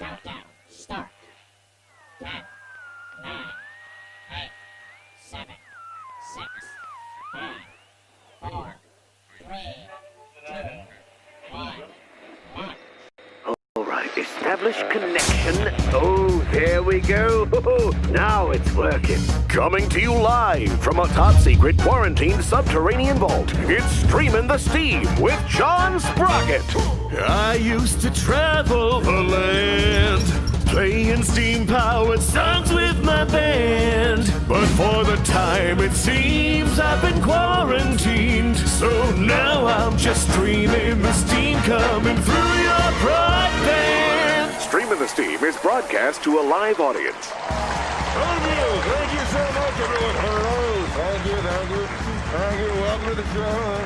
Countdown. Start. 10, 9, 8, 7, 6, 5, 4, 3, 2, 1. All right, establish connection. Oh, there we go. Now it's working. Coming to you live from a top-secret quarantined subterranean vault, it's Streamin' the Steam with John Sprocket. I used to travel the land, playing steam-powered songs with my band. But for the time it seems I've been quarantined, so now I'm just streaming the steam coming through your broadband. Streamin' the Steam is broadcast to a live audience. Thank you so much, everyone. Hello. Thank you. Welcome to the show.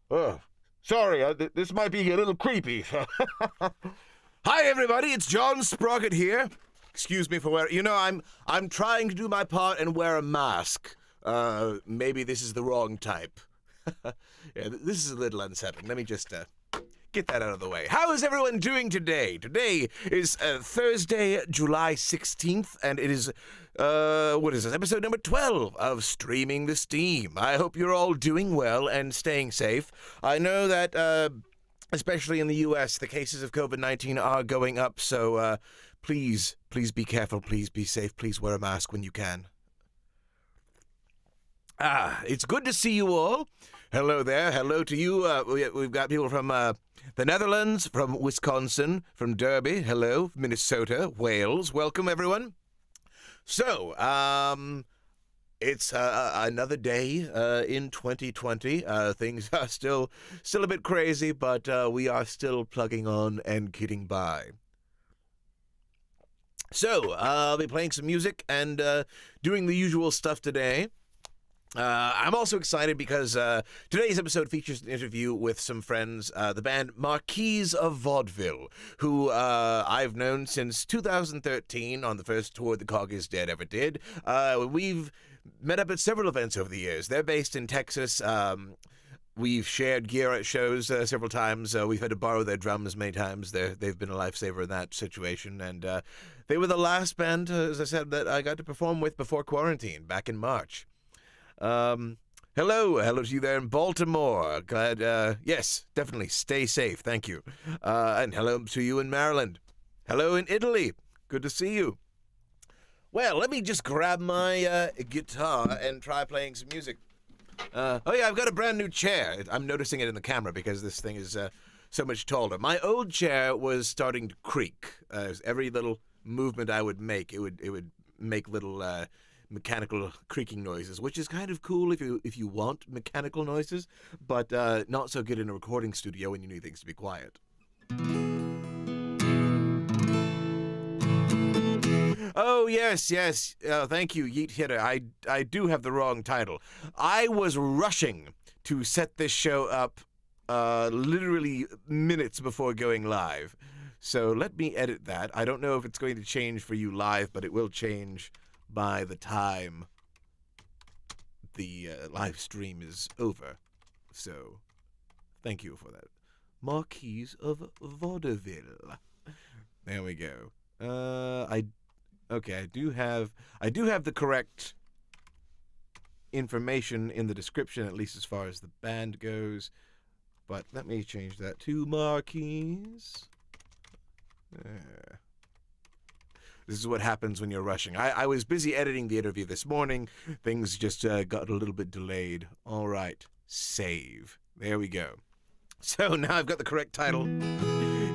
Hello. Sorry, this might be a little creepy. Hi, everybody. It's John Sprocket here. Excuse me for wearing. You know, I'm trying to do my part and wear a mask. Maybe this is the wrong type. Yeah, this is a little unsettling. Let me just get that out of the way. How is everyone doing today? Today is Thursday, July 16th, and it is, what is this, episode number 12 of Streaming the Steam. I hope you're all doing well and staying safe. I know that, especially in the U.S., the cases of COVID-19 are going up, so please be careful, please be safe, please wear a mask when you can. It's good to see you all. Hello there. Hello to you. We've got people from the Netherlands, from Wisconsin, from Derby. Hello, Minnesota, Wales. Welcome, everyone. So, it's another day in 2020. Things are still a bit crazy, but we are still plugging on and getting by. So, I'll be playing some music and doing the usual stuff today. I'm also excited because today's episode features an interview with some friends, the band Marquis of Vaudeville, who I've known since 2013 on the first tour the Cog is Dead ever did. We've met up at several events over the years. They're based in Texas. We've shared gear at shows several times. We've had to borrow their drums many times. They've been a lifesaver in that situation. And they were the last band, as I said, that I got to perform with before quarantine back in March. Hello to you there in Baltimore. Glad, yes, definitely stay safe. Thank you. And hello to you in Maryland. Hello in Italy. Good to see you. Well, let me just grab my guitar and try playing some music. Oh yeah, I've got a brand new chair. I'm noticing it in the camera because this thing is so much taller. My old chair was starting to creak. Every little movement I would make, it would make little mechanical creaking noises, which is kind of cool if you want mechanical noises, but not so good in a recording studio when you need things to be quiet. Oh, yes. Thank you, Yeet Hitter. I do have the wrong title. I was rushing to set this show up literally minutes before going live. So let me edit that. I don't know if it's going to change for you live, but it will change by the time the live stream is over. So, thank you for that. Marquis of Vaudeville. There we go. I do have the correct information in the description, at least as far as the band goes. But let me change that to Marquis. There. This is what happens when you're rushing. I was busy editing the interview this morning. Things just got a little bit delayed. All right, save. There we go. So now I've got the correct title.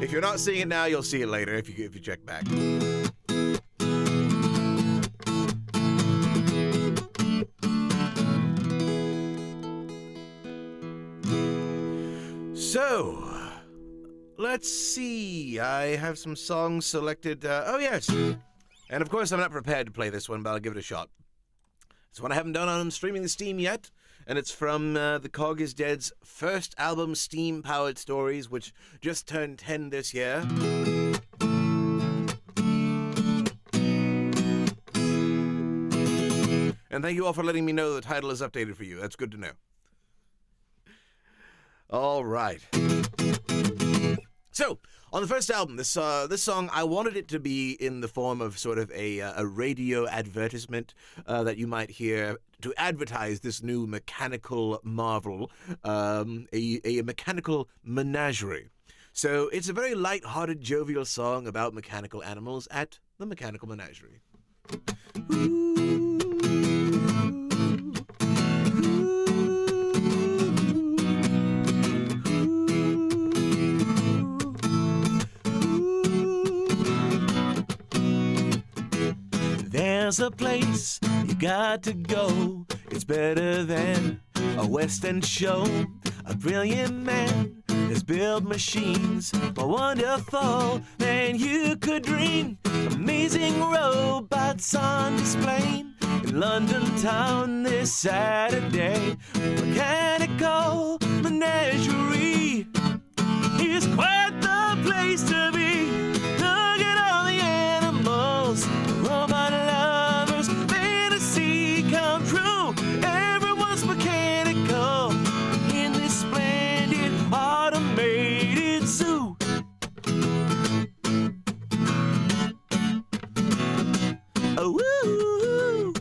If you're not seeing it now, you'll see it later if you check back. So, let's see. I have some songs selected. Oh, yes. And of course, I'm not prepared to play this one, but I'll give it a shot. It's one I haven't done on Streaming the Steam yet, and it's from The Cog is Dead's first album, Steam-Powered Stories, which just turned 10 this year. And thank you all for letting me know the title is updated for you. That's good to know. All right. So, on the first album, this song, I wanted it to be in the form of sort of a radio advertisement that you might hear to advertise this new mechanical marvel, a mechanical menagerie. So, it's a very light-hearted, jovial song about mechanical animals at the Mechanical Menagerie. There's a place you got to go. It's better than a West End show. A brilliant man has built machines more wonderful than you could dream. Amazing robots on display in London town this Saturday. Mechanical Menagerie is quite the place to be. Look at all the animals, robot lovers, fantasy come true. Everyone's mechanical in this splendid automated zoo. Oh, woo.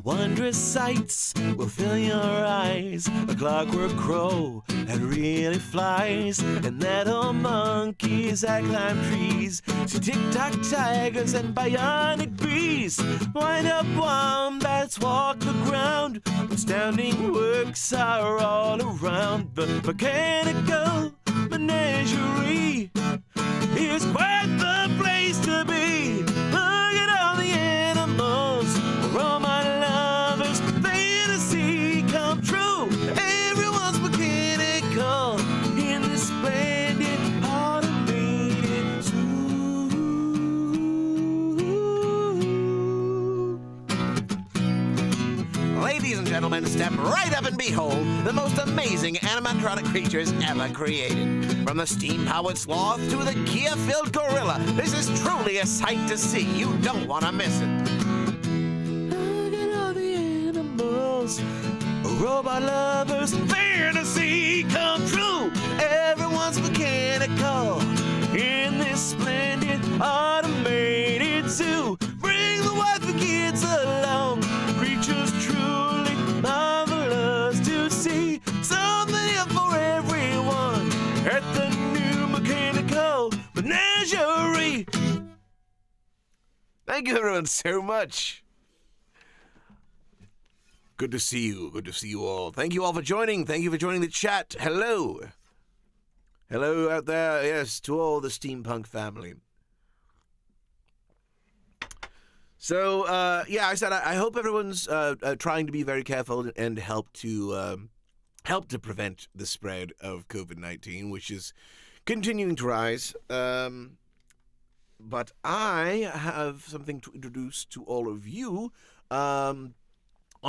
Wondrous sights will fill your eyes. A clockwork crow that really flies, and little monkeys that climb trees. See tick-tock tigers and bionic bees. Wind-up wombats walk the ground. Astounding works are all around. The Mechanical Menagerie is quite the place to be. Look at all the animals, robot lovers, fantasy come true. Everyone's mechanical in this splendid automated zoo. Ladies and gentlemen, step right up and behold the most amazing animatronic creatures ever created. From the steam-powered sloth to the gear-filled gorilla, this is truly a sight to see. You don't want to miss it. Look at all the animals, robot lovers, fantasy come true. Everyone's mechanical in this splendid automated zoo. Bring the wife and kids along. Creatures truly marvelous to see. Something here for everyone at the new Mechanical Menagerie. Thank you, everyone, so much. Good to see you. Good to see you all. Thank you all for joining. Thank you for joining the chat. Hello. Hello out there. Yes, to all the steampunk family. So, yeah, I said I hope everyone's trying to be very careful and help to prevent the spread of COVID-19, which is continuing to rise. But I have something to introduce to all of you on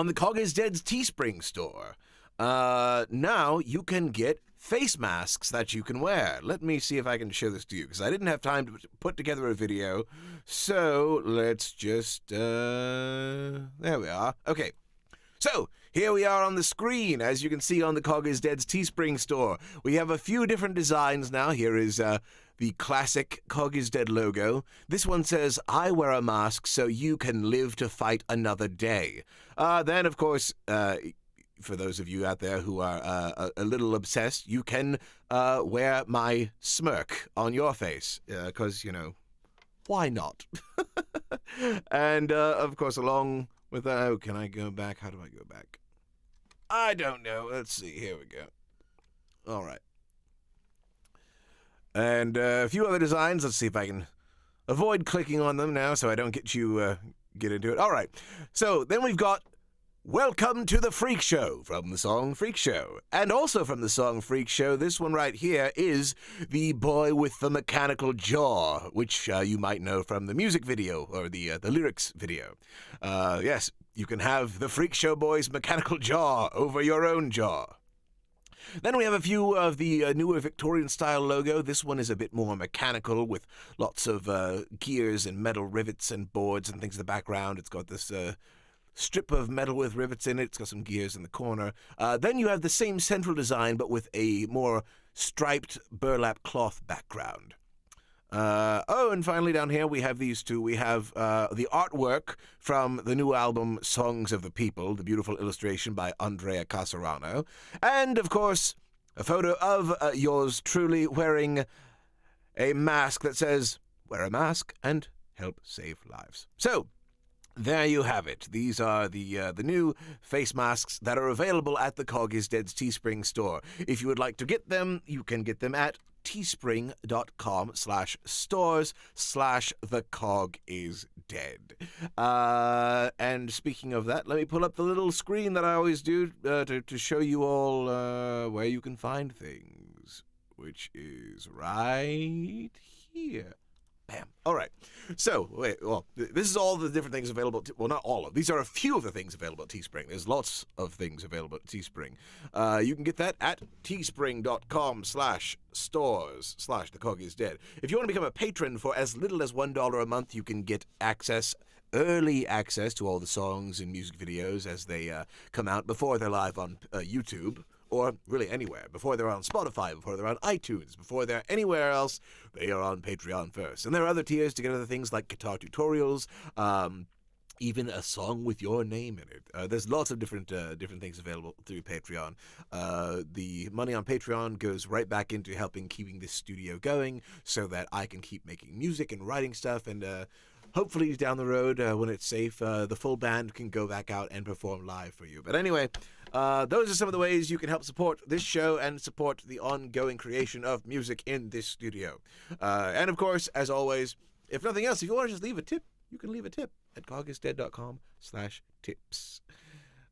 the Cog is Dead's Teespring store. Now you can get face masks that you can wear. Let me see if I can show this to you, because I didn't have time to put together a video. So let's just, there we are. Okay. So, here we are on the screen, as you can see on the Cog is Dead's Teespring store. We have a few different designs now. Here is the classic Cog is Dead logo. This one says, I wear a mask so you can live to fight another day. Then, of course, for those of you out there who are a little obsessed, you can wear my smirk on your face, because, you know, why not? And, of course, along with that, oh, can I go back? How do I go back? I don't know. Let's see. Here we go. All right. And a few other designs. Let's see if I can avoid clicking on them now so I don't get you get into it. All right. So then we've got Welcome to the Freak Show from the song Freak Show. And also from the song Freak Show, this one right here is The Boy with the Mechanical Jaw, which you might know from the music video or the lyrics video. Yes, you can have the Freak Show boy's mechanical jaw over your own jaw. Then we have a few of the newer Victorian-style logo. This one is a bit more mechanical with lots of gears and metal rivets and boards and things in the background. It's got this strip of metal with rivets in it. It's got some gears in the corner. Then you have the same central design, but with a more striped burlap cloth background. And finally down here we have these two. We have the artwork from the new album Songs of the People, the beautiful illustration by Andrea Casarano. And, of course, a photo of yours truly wearing a mask that says, "Wear a mask and help save lives." So, there you have it. These are the new face masks that are available at the Cog is Dead's Teespring store. If you would like to get them, you can get them at teespring.com/stores/thecogIsDead. And speaking of that, let me pull up the little screen that I always do to show you all where you can find things, which is right here. Bam. All right. So, this is all the different things available. Well, not all of. These are a few of the things available at Teespring. There's lots of things available at Teespring. You can get that at teespring.com/stores/thecogIsDead. If you want to become a patron for as little as $1 a month, you can get early access to all the songs and music videos as they come out before they're live on YouTube. Or really anywhere. Before they're on Spotify, before they're on iTunes, before they're anywhere else, they are on Patreon first. And there are other tiers to get other things like guitar tutorials, even a song with your name in it. There's lots of different things available through Patreon. The money on Patreon goes right back into helping keeping this studio going so that I can keep making music and writing stuff, and hopefully down the road, when it's safe, the full band can go back out and perform live for you. But anyway, those are some of the ways you can help support this show and support the ongoing creation of music in this studio. And of course, as always, if nothing else, if you want to just leave a tip, you can leave a tip at cogisdead.com/tips.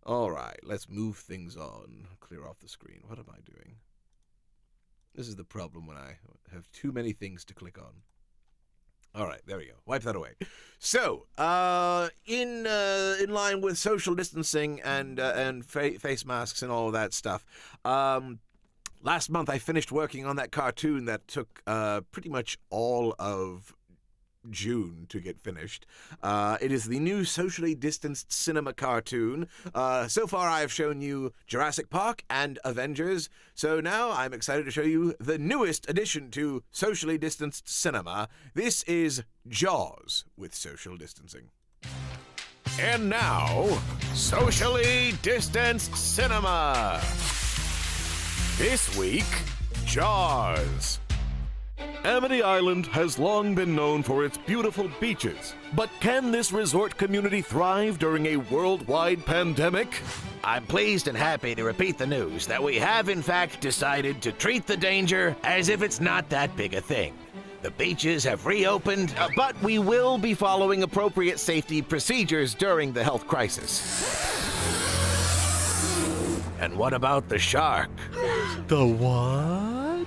All right, let's move things on. Clear off the screen. What am I doing? This is the problem when I have too many things to click on. All right, there we go. Wipe that away. So, in line with social distancing and face masks and all of that stuff, last month I finished working on that cartoon that took pretty much all of June to get finished. It is the new socially distanced cinema cartoon. So far I have shown you Jurassic Park and Avengers, so now I'm excited to show you the newest addition to socially distanced cinema. This is Jaws with social distancing. And now, socially distanced cinema. This week, Jaws. Amity Island has long been known for its beautiful beaches, but can this resort community thrive during a worldwide pandemic? I'm pleased and happy to repeat the news that we have in fact decided to treat the danger as if it's not that big a thing. The beaches have reopened, but we will be following appropriate safety procedures during the health crisis. And what about the shark? The what?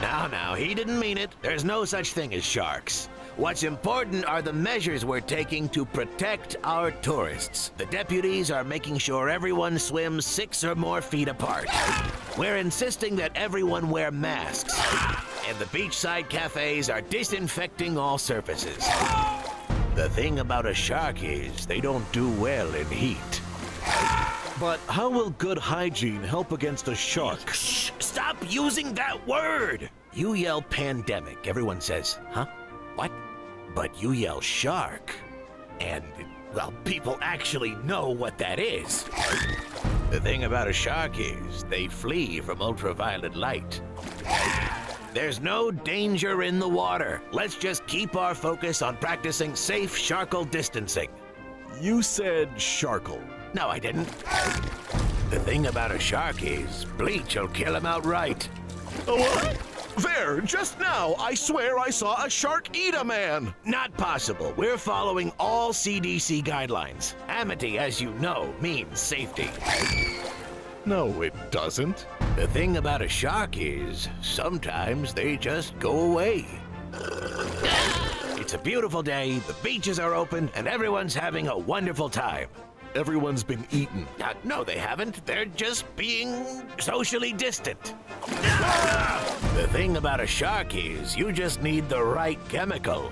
Now, he didn't mean it. There's no such thing as sharks. What's important are the measures we're taking to protect our tourists. The deputies are making sure everyone swims 6 or more feet apart. We're insisting that everyone wear masks. And the beachside cafes are disinfecting all surfaces. The thing about a shark is they don't do well in heat. But how will good hygiene help against a shark? Shh! Stop using that word! You yell pandemic, everyone says, huh? What? But you yell shark, and, well, people actually know what that is. The thing about a shark is they flee from ultraviolet light. There's no danger in the water. Let's just keep our focus on practicing safe sharkle distancing. You said sharkle. No, I didn't. The thing about a shark is bleach will kill him outright. A what? There, just now, I swear I saw a shark eat a man. Not possible. We're following all CDC guidelines. Amity, as you know, means safety. No, it doesn't. The thing about a shark is sometimes they just go away. It's a beautiful day, the beaches are open, and everyone's having a wonderful time. Everyone's been eaten. No, they haven't. They're just being socially distant. The thing about a shark is you just need the right chemical.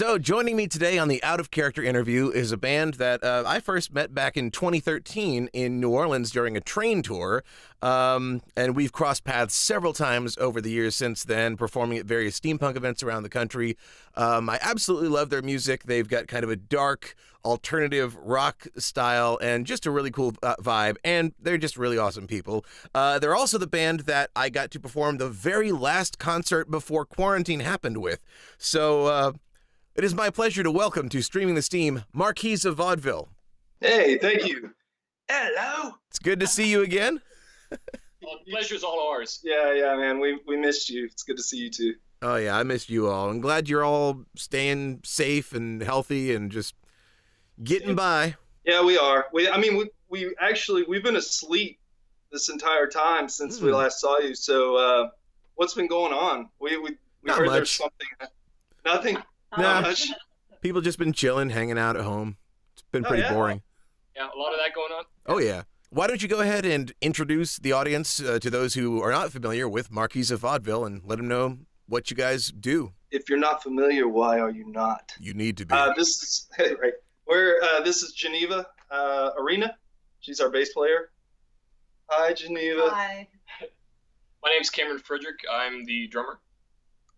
So, joining me today on the Out of Character interview is a band that I first met back in 2013 in New Orleans during a train tour. And we've crossed paths several times over the years since then, performing at various steampunk events around the country. I absolutely love their music. They've got kind of a dark, alternative rock style and just a really cool vibe. And they're just really awesome people. They're also the band that I got to perform the very last concert before quarantine happened with. So, it is my pleasure to welcome to Streaming the Steam, Marquis of Vaudeville. Hey, thank you. Hello. It's good to see you again. Well, the pleasure's all ours. Yeah, man. We missed you. It's good to see you too. Oh, yeah, I missed you all. I'm glad you're all staying safe and healthy and just getting by. Yeah, we are. We've been asleep this entire time since we last saw you. So, what's been going on? We Not heard much. there's something. Nothing. Nah, Not much. people just been chilling, hanging out at home. It's been pretty boring. Yeah, a lot of that going on. Oh, yeah. Why don't you go ahead and introduce the audience to those who are not familiar with Marquis of Vaudeville and let them know what you guys do. If you're not familiar, why are you not? You need to be. This is right. This is Geneva Arena. She's our bass player. Hi, Geneva. Hi. My name's Cameron Frederick. I'm the drummer.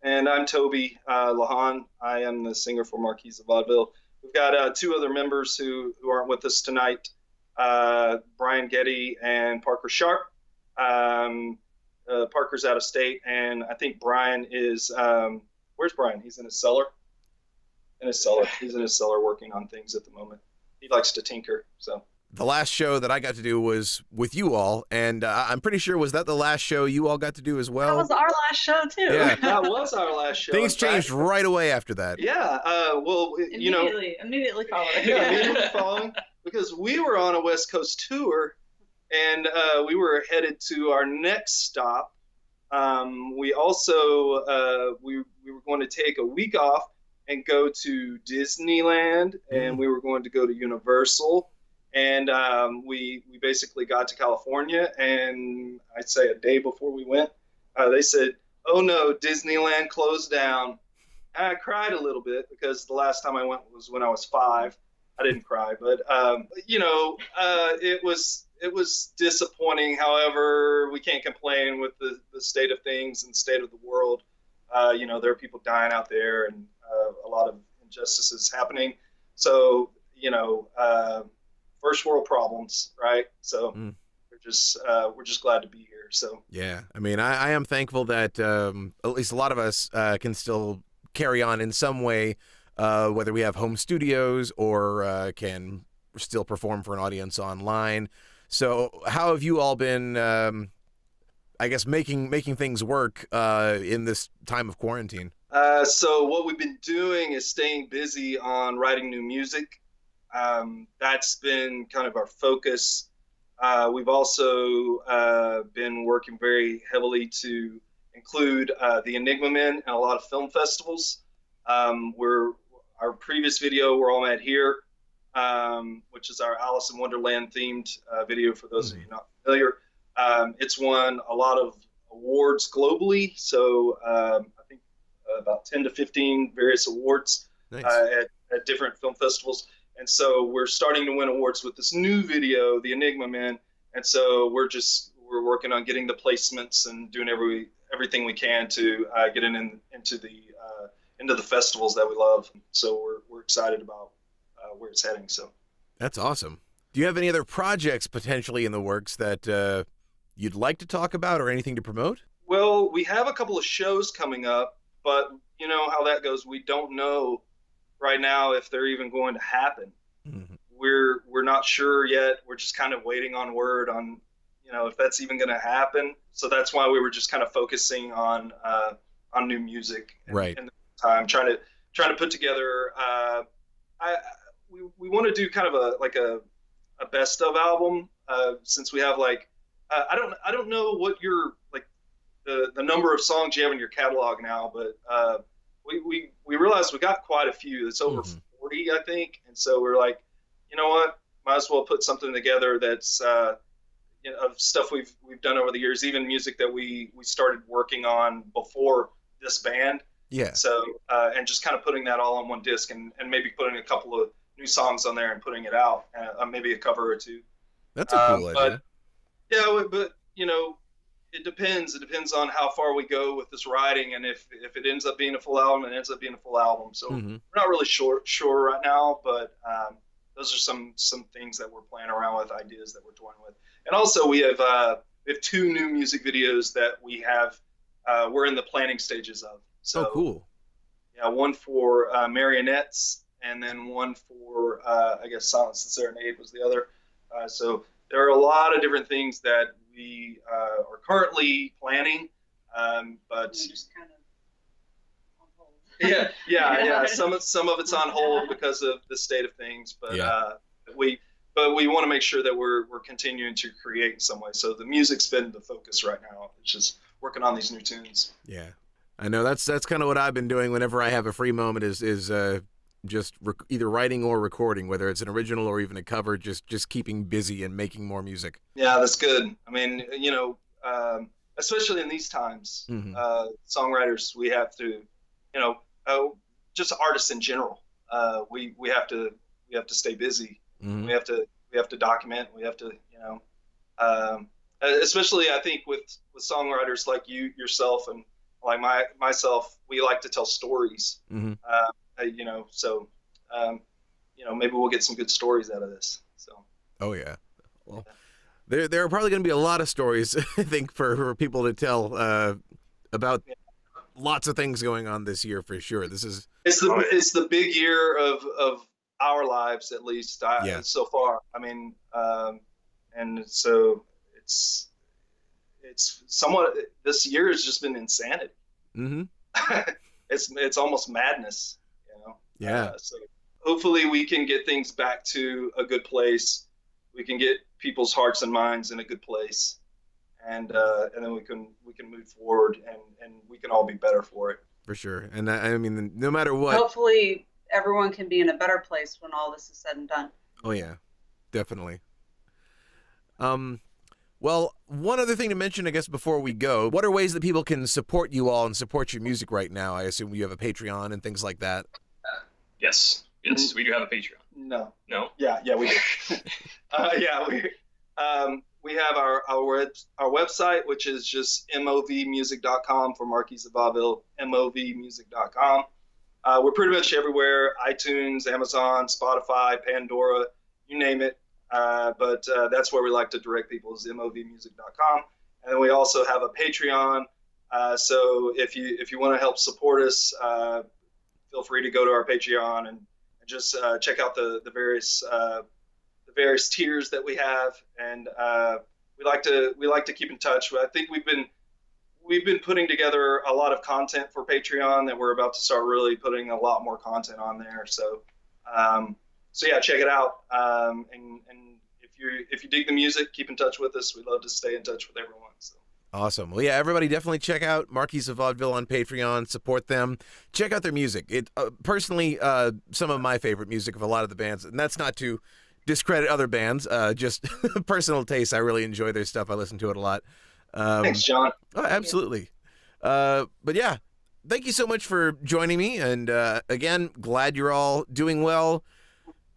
And I'm Toby Lahan. I am the singer for Marquis of Vaudeville. We've got two other members who aren't with us tonight, Brian Getty and Parker Sharp. Parker's out of state, and I think Brian is, where's Brian? He's in his cellar? He's in his cellar working on things at the moment. He likes to tinker, so. The last show that I got to do was with you all, and I'm pretty sure, was that the last show you all got to do as well? That was our last show too. Yeah. That was our last show. Things in fact. changed right away after that. Yeah, well, you know. Immediately following. Yeah, immediately following, because we were on a West Coast tour, and we were headed to our next stop. We also we were going to take a week off and go to Disneyland, and we were going to go to Universal. And we basically got to California, and I'd say a day before we went, they said, "Oh no, Disneyland closed down." And I cried a little bit because the last time I went was when I was 5. I didn't cry, but it was disappointing. However, we can't complain with the state of things and the state of the world. There are people dying out there, and a lot of injustices happening. So first world problems, right? So we're just glad to be here. So yeah, I mean, I am thankful that at least a lot of us can still carry on in some way, whether we have home studios or can still perform for an audience online. So how have you all been, I guess, making things work in this time of quarantine? So what we've been doing is staying busy on writing new music. That's been kind of our focus. We've also been working very heavily to include the Enigma Men in a lot of film festivals. Our previous video, We're All Mad Here, which is our Alice in Wonderland themed video for those of you not familiar. It's won a lot of awards globally. So I think about 10 to 15 various awards at different film festivals. And so we're starting to win awards with this new video, The Enigma Man. And so we're working on getting the placements and doing everything we can to get into the festivals that we love. So we're excited about where it's heading. So that's awesome. Do you have any other projects potentially in the works that you'd like to talk about or anything to promote? Well, we have a couple of shows coming up, but you know how that goes. We don't know right now if they're even going to happen. Mm-hmm. We're not sure yet. We're just kind of waiting on word on, if that's even going to happen. So that's why we were just kind of focusing on new music. Right. In the time, trying to put together. We want to do kind of a best of album since we have I don't know what your the number of songs you have in your catalog now, but we realized we got quite a few. It's over 40, I think, and so we're like, you know what, might as well put something together that's of stuff we've done over the years, even music that we started working on before this band. Yeah. So and just kind of putting that all on one disc, and maybe putting a couple of new songs on there and putting it out, maybe a cover or two. That's a cool idea. But yeah, but it depends. It depends on how far we go with this writing, and if it ends up being a full album, it ends up being a full album. So we're not really sure right now, but those are some things that we're playing around with, ideas that we're toying with. And also we have 2 new music videos that we're in the planning stages of. So cool. Yeah, one for Marionettes, and then one for I guess Silence the Serenade was the other. So there are a lot of different things that we are currently planning, but just kind of on hold. yeah. Some of it's on hold because of the state of things, but we want to make sure that we're continuing to create in some way. So the music's been the focus right now. It's just working on these new tunes. Yeah, I know that's kind of what I've been doing whenever I have a free moment is just either writing or recording, whether it's an original or even a cover, just keeping busy and making more music. Yeah, that's good. I mean, especially in these times, songwriters, we have to, just artists in general, we have to stay busy. We have to document. We have to, especially I think with songwriters like yourself and like myself, we like to tell stories. So maybe we'll get some good stories out of this. So. Oh yeah. Well, there are probably going to be a lot of stories, I think, for people to tell about lots of things going on this year for sure. It's the big year of our lives, at least so far. I mean, and so it's somewhat. This year has just been insanity. It's almost madness. Yeah. So hopefully we can get things back to a good place. We can get people's hearts and minds in a good place, and then we can move forward, and we can all be better for it. For sure. And I mean, no matter what. Hopefully everyone can be in a better place when all this is said and done. Oh yeah, definitely. Well, one other thing to mention, I guess, before we go, what are ways that people can support you all and support your music right now? I assume you have a Patreon and things like that. Yes, we do have a Patreon. No. Yeah, we do. We have our website, which is just movmusic.com for Marquis of Vaudeville, movmusic.com. We're pretty much everywhere: iTunes, Amazon, Spotify, Pandora, you name it. But that's where we like to direct people, is movmusic.com. And then we also have a Patreon. So if you want to help support us, feel free to go to our Patreon and just check out the various tiers that we have. And we like to keep in touch. I think we've been putting together a lot of content for Patreon that we're about to start really putting a lot more content on there. So yeah, check it out. And if you dig the music, keep in touch with us. We'd love to stay in touch with everyone. So. Awesome. Well, yeah, everybody definitely check out Marquis of Vaudeville on Patreon. Support them. Check out their music. It personally, some of my favorite music of a lot of the bands, and that's not to discredit other bands, just personal taste. I really enjoy their stuff. I listen to it a lot. Thanks, John. Oh, absolutely. But yeah, thank you so much for joining me. And again, glad you're all doing well.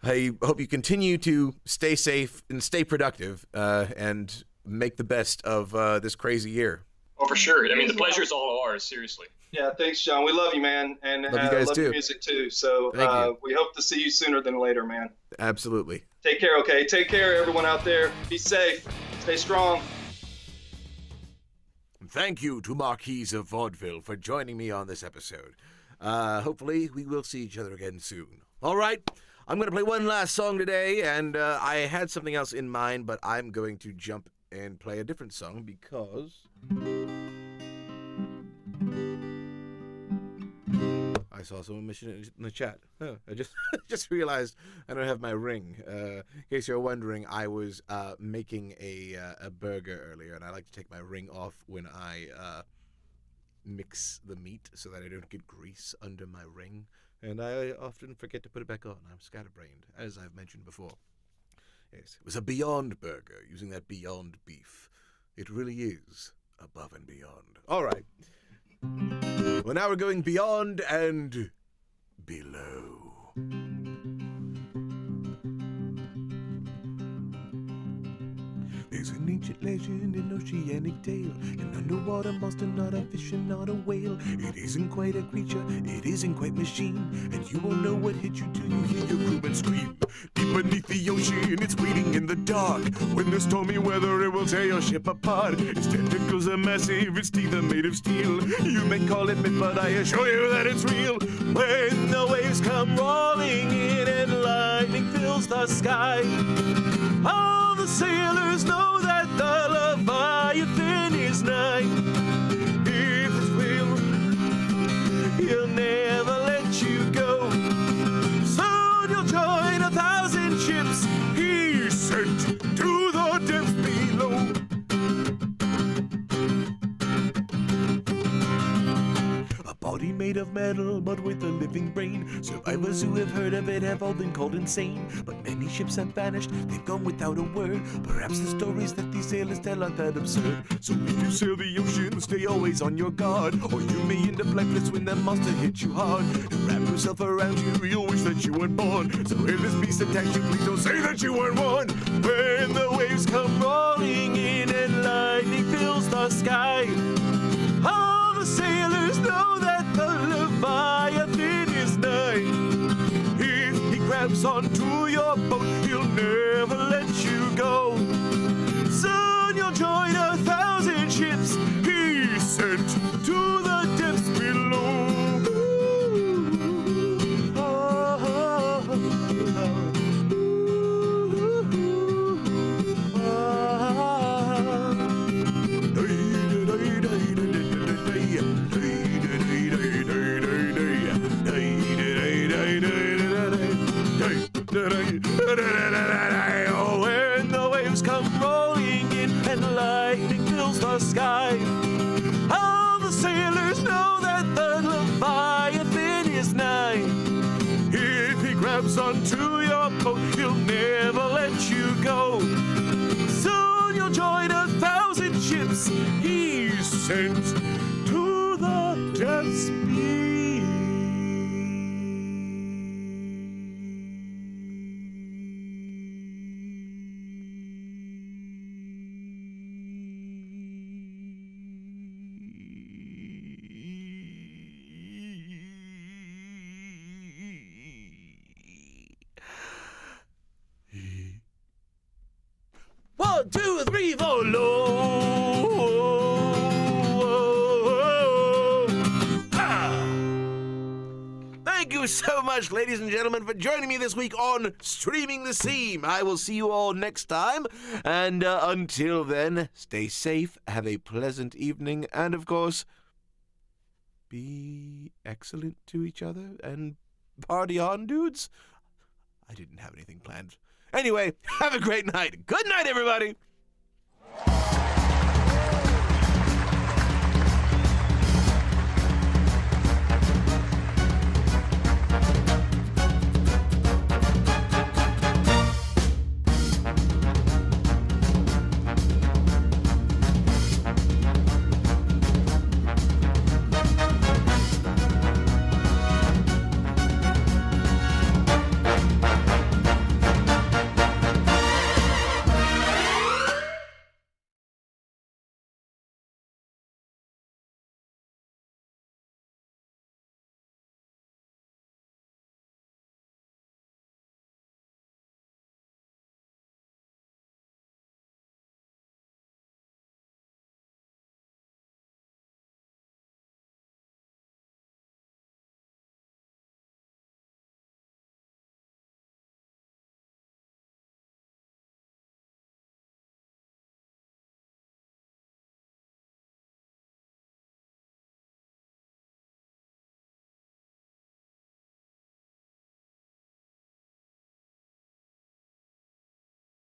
I hope you continue to stay safe and stay productive and make the best of this crazy year. Oh, for sure. I mean, the pleasure is all ours, seriously. Yeah, thanks, John. We love you, man. And love you guys love too. Your music, too. So we hope to see you sooner than later, man. Absolutely. Take care, okay? Take care, everyone out there. Be safe. Stay strong. Thank you to Marquis of Vaudeville for joining me on this episode. Hopefully, we will see each other again soon. All right. I'm going to play one last song today, and I had something else in mind, but I'm going to jump and play a different song because I saw someone mention it in the chat. Oh, I just realized I don't have my ring. In case you're wondering, I was making a burger earlier, and I like to take my ring off when I mix the meat so that I don't get grease under my ring. And I often forget to put it back on. I'm scatterbrained, as I've mentioned before. Yes, it was a Beyond Burger, using that Beyond beef. It really is above and beyond. All right. Well, now we're going beyond and below. There's an ancient legend, an oceanic tale, an underwater monster, not a fish and not a whale. It isn't quite a creature, it isn't quite machine, and you won't know what hit you till you hear your crewman scream. Deep beneath the ocean, it's waiting in the dark. When the stormy weather, it will tear your ship apart. Its tentacles are massive, its teeth are made of steel. You may call it myth, but I assure you that it's real. When the waves come rolling in and lightning fills the sky, all the sailors know that the Leviathan is nigh. If it's real, he'll never let you go. Soon you'll join 1,000 ships he sent to the depths below. Body made of metal, but with a living brain. Survivors who have heard of it have all been called insane. But many ships have vanished, they've gone without a word. Perhaps the stories that these sailors tell aren't that absurd. So if you sail the ocean, stay always on your guard, or you may end up lifeless when that monster hits you hard. And wrap yourself around you, you'll wish that you weren't born. So if this beast attacks you, please don't say that you weren't born. When the waves come rolling in and lightning fills the sky, all the sailors know that the Leviathan is nigh. If he grabs onto your boat, he'll never let you go. Soon you'll join 1,000 ships he sent to the depths below. When the waves come rolling in and lightning fills the sky, all the sailors know that the Leviathan is nigh. If he grabs onto your boat, he'll never let you go. Soon you'll join 1,000 ships he sent to the depths below. One, two, three, four, low. Ah. Thank you so much, ladies and gentlemen, for joining me this week on Streaming the Seam. I will see you all next time, and until then, stay safe, have a pleasant evening, and of course, be excellent to each other, and party on, dudes. I didn't have anything planned. Anyway, have a great night. Good night, everybody.